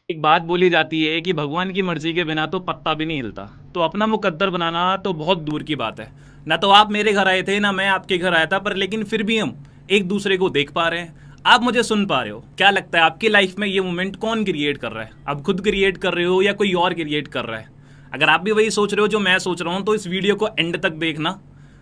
एक बात बोली जाती है कि भगवान की मर्जी के बिना तो पत्ता भी नहीं हिलता। तो अपना मुकद्दर बनाना तो बहुत दूर की बात है। ना तो आप मेरे घर आए थे ना मैं आपके घर आया था, पर लेकिन फिर भी हम एक दूसरे को देख पा रहे हैं। आप मुझे सुन पा रहे हो। क्या लगता है आपकी लाइफ में ये मोमेंट कौन क्रिएट कर रहा है? आप खुद क्रिएट कर रहे हो या कोई और क्रिएट कर रहा है? अगर आप भी वही सोच रहे हो जो मैं सोच रहा हूँ तो इस वीडियो को एंड तक देखना,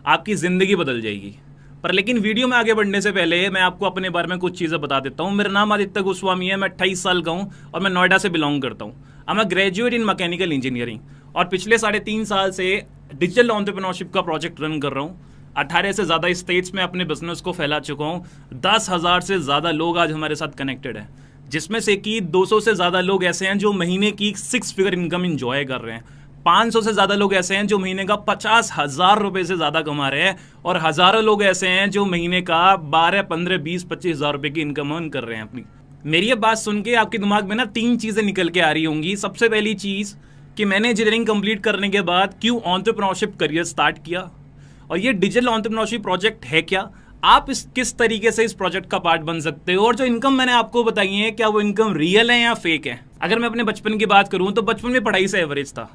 आपकी ज़िंदगी बदल जाएगी। पर लेकिन वीडियो में आगे बढ़ने से पहले मैं आपको अपने बारे में कुछ चीज़ें बता देता हूँ। मेरा नाम आदित्य गोस्वामी है, मैं 28 साल का हूँ और मैं नोएडा से बिलोंग करता हूँ। I am graduate in mechanical engineering और पिछले 3.5 साल से डिजिटल एंटरप्रेन्योरशिप का प्रोजेक्ट रन कर रहा हूँ। 18 से ज़्यादा स्टेट्स में अपने बिजनेस को फैला चुका हूँ। 10,000 से ज़्यादा लोग आज हमारे साथ कनेक्टेड हैं, जिसमें से कि 200 से ज़्यादा लोग ऐसे हैं जो महीने की 6 फिगर इनकम इंजॉय कर रहे हैं। 500 से ज़्यादा लोग ऐसे हैं जो महीने का 50,000 रुपये से ज़्यादा कमा रहे हैं और हज़ारों लोग ऐसे हैं जो महीने का 12, 15, 20, 25,000 रुपये की इनकम अर्न कर रहे हैं अपनी। मेरी ये बात सुन के आपके दिमाग में ना 3 चीज़ें निकल के आ रही होंगी। सबसे पहली चीज़ कि मैंने इंजीनियरिंग कंप्लीट करने के बाद क्यों एंटरप्रेन्योरशिप करियर स्टार्ट किया, और ये डिजिटल एंटरप्रेन्योरशिप प्रोजेक्ट है क्या, आप इस किस तरीके से इस प्रोजेक्ट का पार्ट बन सकते हो, और जो इनकम मैंने आपको बताई है क्या वो इनकम रियल है या फेक है। अगर मैं अपने बचपन की बात करूं तो बचपन में पढ़ाई से एवरेज था।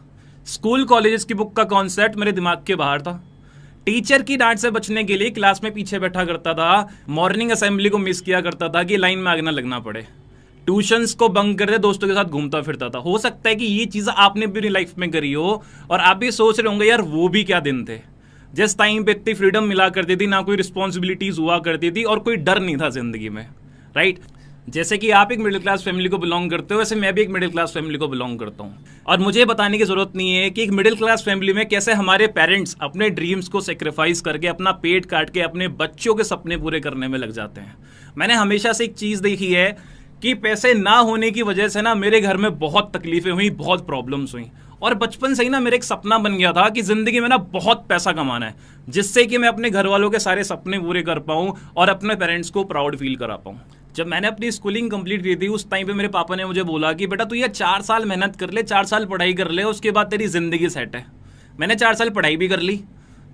स्कूल कॉलेजेस की बुक का कॉन्सेप्ट मेरे दिमाग के बाहर था। टीचर की डांट से बचने के लिए क्लास में पीछे बैठा करता था। मॉर्निंग असेंबली को मिस किया करता था कि लाइन में आगे ना लगना पड़े। ट्यूशंस को बंक करके दोस्तों के साथ घूमता फिरता था। हो सकता है कि ये चीज़ आपने भी अपनी लाइफ में करी हो और आप भी सोच रहे होंगे यार वो भी क्या दिन थे, जिस टाइम पे इतनी फ्रीडम मिला करती थी, ना कोई रिस्पॉन्सिबिलिटीज हुआ करती थी और कोई डर नहीं था जिंदगी में, राइट। जैसे कि आप एक मिडिल क्लास फैमिली को बिलोंग करते हो, वैसे मैं भी एक मिडिल क्लास फैमिली को बिलोंग करता हूँ। और मुझे बताने की जरूरत नहीं है कि एक मिडिल क्लास फैमिली में कैसे हमारे पेरेंट्स अपने ड्रीम्स को सेक्रीफाइस करके, अपना पेट काट के अपने बच्चों के सपने पूरे करने में लग जाते हैं। मैंने हमेशा से एक चीज़ देखी है कि पैसे ना होने की वजह से ना मेरे घर में बहुत तकलीफें हुई, बहुत प्रॉब्लम्स हुई। और बचपन से ही ना मेरा एक सपना बन गया था कि जिंदगी में ना बहुत पैसा कमाना है, जिससे कि मैं अपने घर वालों के सारे सपने पूरे कर पाऊँ और अपने पेरेंट्स को प्राउड फील करा पाऊँ। जब मैंने अपनी स्कूलिंग कंप्लीट की थी उस टाइम पे मेरे पापा ने मुझे बोला कि बेटा तू ये 4 साल मेहनत कर ले, 4 साल पढ़ाई कर ले, उसके बाद तेरी जिंदगी सेट है। मैंने 4 साल पढ़ाई भी कर ली,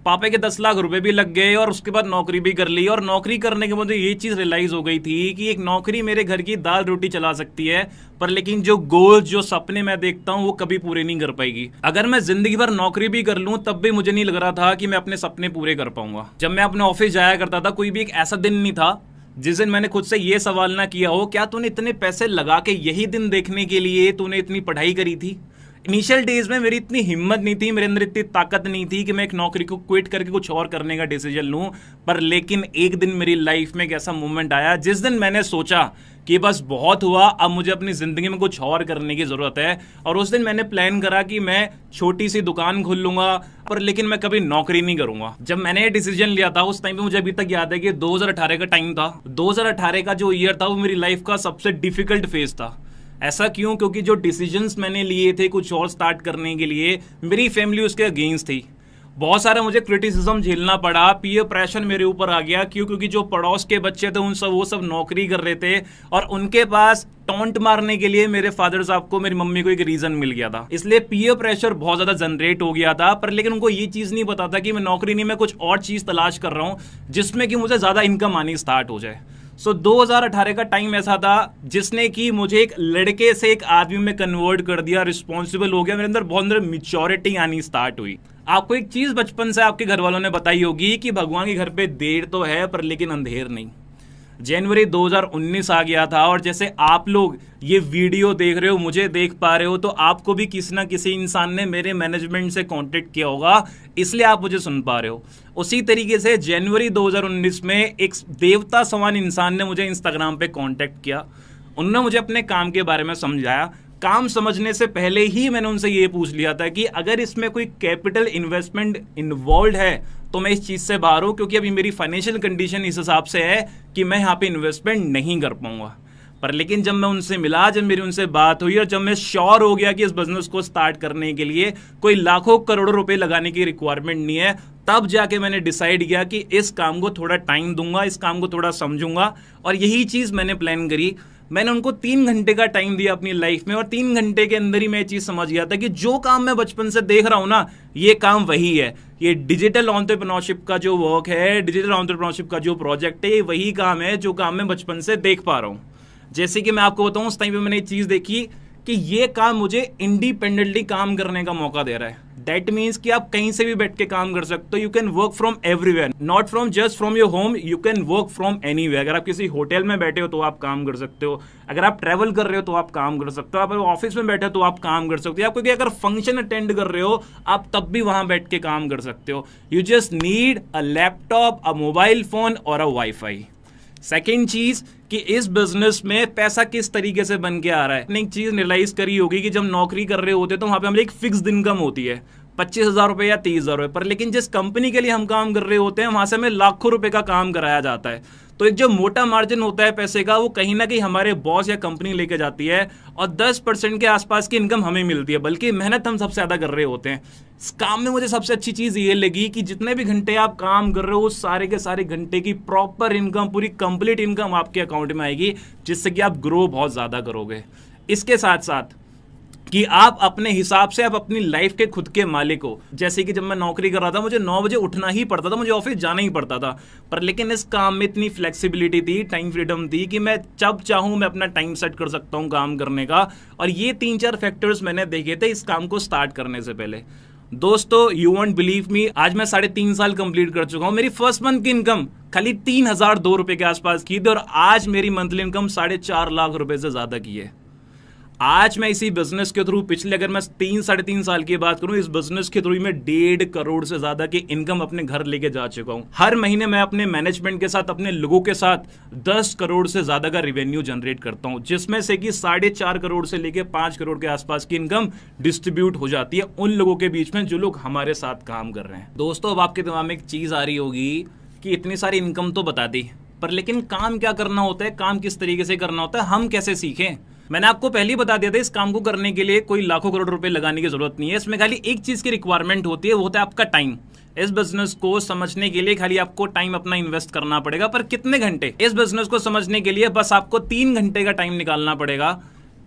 पापा के 10 लाख रुपए भी लग गए और उसके बाद नौकरी भी कर ली। और नौकरी करने के बाद ये चीज़ रियलाइज हो गई थी कि एक नौकरी मेरे घर की दाल रोटी चला सकती है, पर लेकिन जो गोल्स, जो सपने मैं देखता हूँ वो कभी पूरे नहीं कर पाएगी। अगर मैं जिंदगी भर नौकरी भी कर लूँ तब भी मुझे नहीं लग रहा था कि मैं अपने सपने पूरे कर पाऊंगा। जब मैं अपने ऑफिस जाया करता था, कोई भी एक ऐसा दिन नहीं था जिस दिन मैंने खुद से ये सवाल ना किया हो क्या तूने इतने पैसे लगा के यही दिन देखने के लिए तूने इतनी पढ़ाई करी थी। इनिशियल डेज में मेरी इतनी हिम्मत नहीं थी, मेरे अंदर इतनी ताकत नहीं थी कि मैं एक नौकरी को क्विट करके कुछ और करने का डिसीजन लूं। पर लेकिन एक दिन मेरी लाइफ में एक ऐसा मोमेंट आया जिस दिन मैंने सोचा कि बस बहुत हुआ, अब मुझे अपनी ज़िंदगी में कुछ और करने की ज़रूरत है। और उस दिन मैंने प्लान करा कि मैं छोटी सी दुकान खोल लूंगा, पर लेकिन मैं कभी नौकरी नहीं करूंगा। जब मैंने ये डिसीजन लिया था उस टाइम पे मुझे अभी तक याद है कि 2018 का टाइम था। 2018 का जो ईयर था वो मेरी लाइफ का सबसे डिफिकल्ट फेज था। ऐसा क्यों? क्योंकि जो डिसीजंस मैंने लिए थे कुछ और स्टार्ट करने के लिए, मेरी फैमिली उसके अगेंस्ट थी। बहुत सारा मुझे क्रिटिसिज्म झेलना पड़ा, पीयर प्रेशर मेरे ऊपर आ गया। क्यों? क्योंकि जो पड़ोस के बच्चे थे वो सब नौकरी कर रहे थे और उनके पास टॉन्ट मारने के लिए मेरे फादर साहब को, मेरी मम्मी को एक रीजन मिल गया था। इसलिए पीयर प्रेशर बहुत ज्यादा जनरेट हो गया था। पर लेकिन उनको ये चीज नहीं पता था कि मैं नौकरी नहीं, मैं कुछ और चीज तलाश कर रहा हूं जिसमें कि मुझे ज्यादा इनकम आनी स्टार्ट हो जाए। 2018 का टाइम ऐसा था जिसने कि मुझे एक लड़के से एक आदमी में कन्वर्ट कर दिया, रिस्पॉन्सिबल हो गया, मेरे अंदर बहुत अंदर मिच्योरिटी आनी स्टार्ट हुई। आपको एक चीज बचपन से आपके घर वालों ने बताई होगी कि भगवान के घर पे देर तो है पर लेकिन अंधेर नहीं। जनवरी 2019 आ गया था और जैसे आप लोग ये वीडियो देख रहे हो, मुझे देख पा रहे हो, तो आपको भी किसी ना किसी इंसान ने मेरे मैनेजमेंट से कांटेक्ट किया होगा, इसलिए आप मुझे सुन पा रहे हो। उसी तरीके से जनवरी 2019 में एक देवता समान इंसान ने मुझे इंस्टाग्राम पे कांटेक्ट किया। उन्होंने मुझे अपने काम के बारे में समझाया। काम समझने से पहले ही मैंने उनसे ये पूछ लिया था कि अगर इसमें कोई कैपिटल इन्वेस्टमेंट इन्वॉल्व है तो मैं इस चीज से बाहर हूं, क्योंकि अभी मेरी फाइनेंशियल कंडीशन इस हिसाब से है कि मैं यहाँ पे इन्वेस्टमेंट नहीं कर पाऊंगा। पर लेकिन जब मैं उनसे मिला, जब मेरी उनसे बात हुई और जब मैं श्योर हो गया कि इस बिजनेस को स्टार्ट करने के लिए कोई लाखों करोड़ों रुपए लगाने की रिक्वायरमेंट नहीं है, तब जाके मैंने डिसाइड किया कि इस काम को थोड़ा टाइम दूंगा, इस काम को थोड़ा समझूंगा। और यही चीज मैंने प्लान करी। मैंने उनको 3 घंटे का टाइम दिया अपनी लाइफ में और 3 घंटे के अंदर ही मैं ये चीज समझ गया था कि जो काम मैं बचपन से देख रहा हूं ना, ये काम वही है। ये डिजिटल एंटरप्रेन्योरशिप का जो वर्क है, डिजिटल एंटरप्रेन्योरशिप का जो प्रोजेक्ट है, ये वही काम है जो काम मैं बचपन से देख पा रहा हूं। जैसे कि मैं आपको बताऊं, उस टाइम पे मैंने एक चीज देखी कि ये काम मुझे इंडिपेंडेंटली काम करने का मौका दे रहा है। दैट मीन्स कि आप कहीं से भी बैठ के काम कर सकते हो। You can work from everywhere, not from just from your home, you can work from anywhere. अगर आप किसी होटल में बैठे हो तो आप काम कर सकते हो, अगर आप ट्रैवल कर रहे हो तो आप काम कर सकते हो, आप ऑफिस में बैठे हो तो आप काम कर सकते हो, आप कोई अगर फंक्शन अटेंड कर रहे हो आप तब भी वहां बैठ के काम कर सकते हो। You just need a laptop, a mobile phone और अ वाईफाई। सेकेंड चीज कि इस बिजनेस में पैसा किस तरीके से बन के आ रहा है। आपने एक चीज रियलाइज करी होगी कि जब नौकरी कर रहे होते तो वहां पे हमें एक फिक्स्ड इनकम होती है 25,000 रुपए या 30,000 रुपए पर, लेकिन जिस कंपनी के लिए हम काम कर रहे होते हैं वहां से हमें लाखों रुपए का काम कराया जाता है। तो एक जो मोटा मार्जिन होता है पैसे का वो कहीं ना कहीं हमारे बॉस या कंपनी लेके जाती है और 10% के आसपास की इनकम हमें मिलती है, बल्कि मेहनत हम सबसे ज्यादा कर रहे होते हैं। इस काम में मुझे सबसे अच्छी चीज ये लगी कि जितने भी घंटे आप काम कर रहे हो उस सारे के सारे घंटे की प्रॉपर इनकम, पूरी कंप्लीट इनकम आपके अकाउंट में आएगी, जिससे कि आप ग्रो बहुत ज्यादा करोगे। इसके साथ साथ कि आप अपने हिसाब से आप अपनी लाइफ के खुद के मालिक हो। जैसे कि जब मैं नौकरी कर रहा था मुझे 9 बजे उठना ही पड़ता था, मुझे ऑफिस जाना ही पड़ता था, पर लेकिन इस काम में इतनी फ्लेक्सिबिलिटी थी, टाइम फ्रीडम थी कि मैं जब चाहूं मैं अपना टाइम सेट कर सकता हूं काम करने का। और ये 3-4 फैक्टर्स मैंने देखे थे इस काम को स्टार्ट करने से पहले। दोस्तों यू वोंट बिलीव मी, आज मैं 3.5 साल कंप्लीट कर चुका हूं। मेरी फर्स्ट मंथ की इनकम खाली 3,002 रुपए के आसपास की थी और आज मेरी मंथली इनकम 4.5 लाख रुपए से ज्यादा की है। आज मैं इसी बिजनेस के थ्रू पिछले अगर मैं 3-3.5 साल की बात करूं, इस बिजनेस के थ्रू मैं 1.5 करोड़ से ज्यादा की इनकम अपने घर लेके जा चुका हूं। हर महीने मैं अपने मैनेजमेंट के साथ, अपने लोगों के साथ 10 करोड़ से ज्यादा का रेवेन्यू जनरेट करता हूं, जिसमें से कि 4.5 करोड़ से लेके 5 करोड़ के आसपास की इनकम डिस्ट्रीब्यूट हो जाती है उन लोगों के बीच में जो लोग हमारे साथ काम कर रहे हैं। दोस्तों अब आपके दिमाग में एक चीज आ रही होगी कि इतनी सारी इनकम तो बता दी, पर लेकिन काम क्या करना होता है, काम किस तरीके से करना होता है, हम कैसे सीखें। मैंने आपको पहले ही बता दिया था इस काम को करने के लिए कोई लाखों करोड़ रुपए लगाने की जरूरत नहीं है। इसमें खाली एक चीज की रिक्वायरमेंट होती है, वो होता है आपका टाइम। इस बिजनेस को समझने के लिए खाली आपको टाइम अपना इन्वेस्ट करना पड़ेगा। पर कितने घंटे? इस बिजनेस को समझने के लिए बस आपको 3 घंटे का टाइम निकालना पड़ेगा।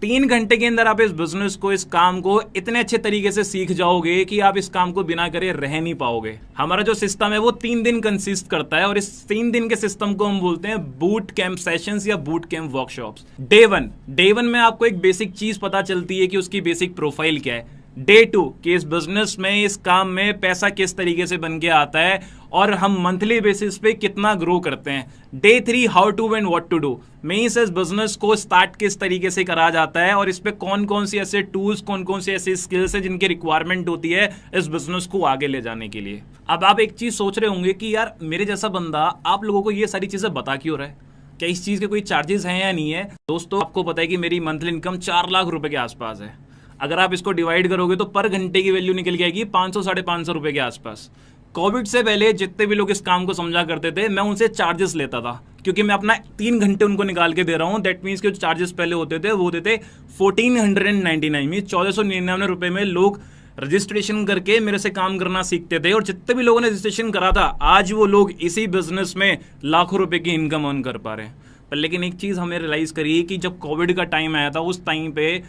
3 घंटे के अंदर आप इस बिजनेस को, इस काम को इतने अच्छे तरीके से सीख जाओगे कि आप इस काम को बिना करे रह नहीं पाओगे। हमारा जो सिस्टम है वो 3 दिन कंसिस्ट करता है और इस 3 दिन के सिस्टम को हम बोलते हैं बूट कैंप सेशंस या boot camp workshops. Day one में आपको एक बेसिक चीज पता चलती है कि उसकी बेसिक प्रोफाइल क्या है। डे 2 कि इस बिजनेस में, इस काम में पैसा किस तरीके से बन के आता है और हम मंथली बेसिस पे कितना ग्रो करते हैं। Day 3 how to and what to do, means इस बिजनेस को स्टार्ट किस तरीके से करा जाता है और इस पे कौन कौन सी ऐसे टूल्स, कौन कौन सी ऐसी स्किल्स है जिनकी रिक्वायरमेंट होती है इस बिजनेस को आगे ले जाने के लिए। अब आप एक चीज सोच रहे होंगे कि यार मेरे जैसा बंदा आप लोगों को ये सारी चीजें बता क्यों रहा है, क्या इस चीज के कोई चार्जेस हैं या नहीं है। दोस्तों आपको पता है कि मेरी मंथली इनकम 4 लाख रुपए के आसपास है। अगर आप इसको डिवाइड करोगे तो पर घंटे की वैल्यू निकल जाएगी 500-550 रुपए के आसपास। कोविड से पहले जितने भी लोग इस काम को समझा करते थे मैं उनसे चार्जेस लेता था, क्योंकि मैं अपना 3 घंटे उनको निकाल के दे रहा हूं। दैट मीन्स के जो चार्जेस पहले होते थे वो होते थे 1499 मीन 1499 रुपए में लोग रजिस्ट्रेशन करके मेरे से काम करना सीखते थे। और जितने भी लोगों ने रजिस्ट्रेशन करा था आज वो लोग इसी बिजनेस में लाखों रुपए की इनकम अर्न कर पा रहे हैं। पर लेकिन एक चीज हमें रियलाइज करी कि जब कोविड का टाइम आया था उस टाइम पे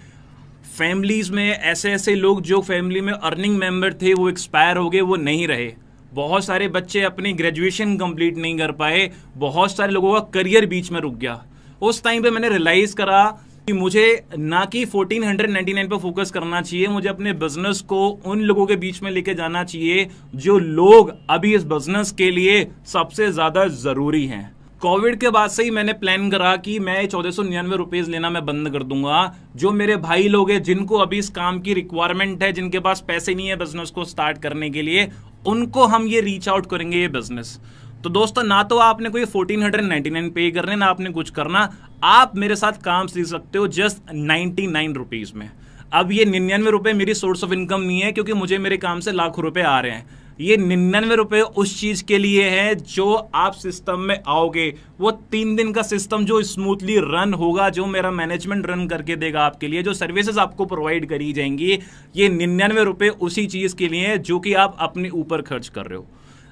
फैमिलीज में ऐसे ऐसे लोग जो फैमिली में अर्निंग मेंबर थे वो एक्सपायर हो गए, वो नहीं रहे। बहुत सारे बच्चे अपनी ग्रेजुएशन कंप्लीट नहीं कर पाए, बहुत सारे लोगों का करियर बीच में रुक गया। उस टाइम पे मैंने रियलाइज करा कि मुझे ना कि 1499 पे फोकस करना चाहिए, मुझे अपने बिजनेस को उन लोगों के बीच में लेके जाना चाहिए जो लोग अभी इस बिजनेस के लिए सबसे ज्यादा जरूरी हैं। कोविड के बाद से ही मैंने प्लान करा कि मैं 1499 रुपीज लेना मैं बंद कर दूंगा। जो मेरे भाई लोग हैं जिनको अभी इस काम की रिक्वायरमेंट है, जिनके पास पैसे नहीं है बिजनेस को स्टार्ट करने के लिए, उनको हम ये रीच आउट करेंगे ये बिजनेस। तो दोस्तों ना तो आपने कोई 1499 पे करने, ना आपने कुछ करना, आप मेरे साथ काम सीख सकते हो जस्ट 99 रुपीज में। अब ये 99 रुपए मेरी सोर्स ऑफ इनकम नहीं है, क्योंकि मुझे मेरे काम से लाखों रुपए आ रहे हैं। ये 99 रुपए उस चीज के लिए है जो आप सिस्टम में आओगे, वो 3 दिन का सिस्टम जो स्मूथली रन होगा, जो मेरा मैनेजमेंट रन करके देगा आपके लिए, जो सर्विसेज आपको प्रोवाइड करी जाएंगी, ये 99 रुपए उसी चीज के लिए है जो कि आप अपने ऊपर खर्च कर रहे हो।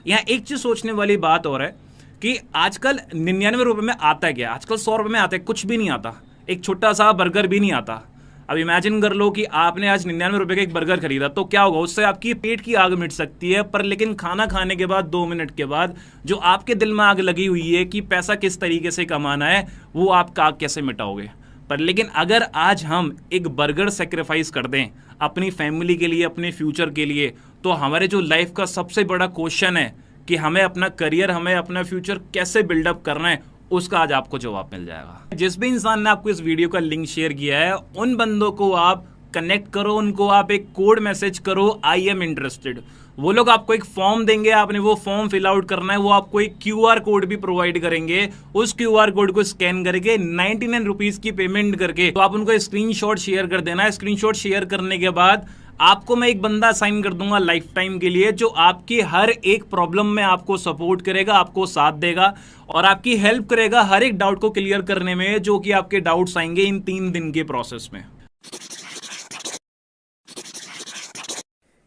यहाँ एक चीज सोचने वाली बात और है कि आजकल 99 रुपए में आता है क्या? आजकल 100 रुपए में आता है कुछ भी नहीं आता, एक छोटा सा बर्गर भी नहीं आता। अब इमेजिन कर लो कि आपने आज 99 रुपए का एक बर्गर खरीदा, तो क्या होगा? उससे आपकी पेट की आग मिट सकती है, पर लेकिन खाना खाने के बाद 2 मिनट के बाद जो आपके दिल में आग लगी हुई है कि पैसा किस तरीके से कमाना है, वो आप आग कैसे मिटाओगे? पर लेकिन अगर आज हम एक बर्गर सेक्रीफाइस कर दें अपनी फैमिली के लिए, अपने फ्यूचर के लिए, तो हमारे जो लाइफ का सबसे बड़ा क्वेश्चन है कि हमें अपना करियर, हमें अपना फ्यूचर कैसे बिल्डअप करना है, उसका आज आपको जवाब मिल जाएगा। जिस भी इंसान ने आपको इस वीडियो का लिंक शेयर किया है, उन बंदों को आप कनेक्ट करो, उनको आप एक कोड मैसेज करो, आई एम इंटरेस्टेड। वो लोग आपको एक फॉर्म देंगे, आपने वो फॉर्म फिल आउट करना है, वो आपको एक क्यूआर कोड भी प्रोवाइड करेंगे। उस क्यूआर कोड को स्कैन करके 99 रुपीज की पेमेंट करके तो आप उनको स्क्रीनशॉट शेयर कर देना है। स्क्रीनशॉट शेयर करने के बाद आपको मैं एक बंदा असाइन कर दूंगा लाइफ टाइम के लिए, जो आपकी हर एक प्रॉब्लम में आपको सपोर्ट करेगा, आपको साथ देगा और आपकी हेल्प करेगा हर एक डाउट को क्लियर करने में, जो कि आपके डाउट्स आएंगे इन 3 दिन के प्रोसेस में।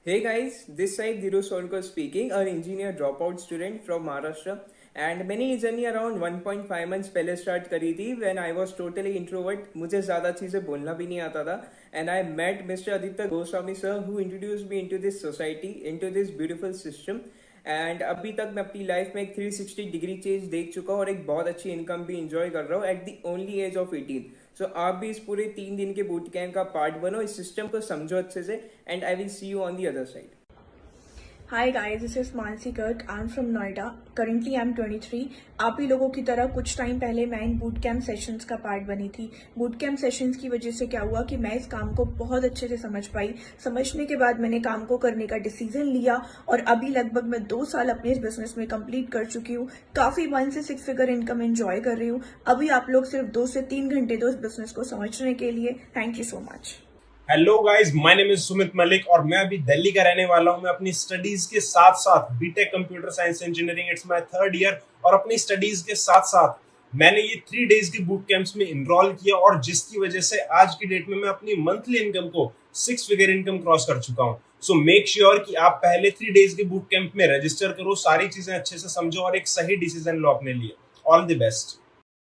Hey guys, this side Dhiru Solkar speaking, an engineer dropout student from Maharashtra, and मैंने ये जर्नी अराउंड 1.5 मंथ्स पहले स्टार्ट करी थी when I was totally introvert. मुझे ज़्यादा चीज़ें बोलना भी नहीं आता था, and I met mister Aditya Goswami sir who introduced me into this society, into this beautiful system. And अभी तक मैं अपनी लाइफ में एक 360 डिग्री चेंज देख चुका हूँ और एक बहुत अच्छी इनकम भी इंजॉय कर रहा हूँ at the only age of 18। So आप भी इस पूरे 3 दिन के बूट कैंप का पार्ट बनो, इस सिस्टम को समझो अच्छे से, and I will see you on the other side. Hi guys, this is Mansi Garg. I'm from Noida. Currently I'm 23. आप ही लोगों की तरह कुछ टाइम पहले मैं इन बूट कैम्प सेशंस का पार्ट बनी थी। बूट कैम्प सेशंस की वजह से क्या हुआ कि मैं इस काम को बहुत अच्छे से समझ पाई। समझने के बाद मैंने काम को करने का डिसीजन लिया और अभी लगभग मैं 2 साल अपने इस बिजनेस में कंप्लीट कर चुकी हूँ। काफी 1 से 6 फिगर इनकम एंजॉय कर रही हूँ। अभी आप लोग सिर्फ 2 से 3 घंटे दो इस बिजनेस को समझने के लिए। Thank you so much. Hello guys, my name is Sumit Malik और मैं अभी दिल्ली का रहने वाला हूं। मैं अपनी स्टडीज के साथ साथ BTech computer science engineering, it's my 3rd year, और अपनी स्टडीज के साथ साथ मैंने ये 3 डेज के बूट कैंप्स में इनरोल किया, और जिसकी वजह से आज की डेट में मैं अपनी मंथली इनकम को 6 फिगर इनकम क्रॉस कर चुका हूं। सो मेक श्योर कि आप पहले 3 डेज के बूट कैंप में रजिस्टर करो, सारी चीजें अच्छे से समझो और एक सही डिसीजन लो अपने लिए। All the best.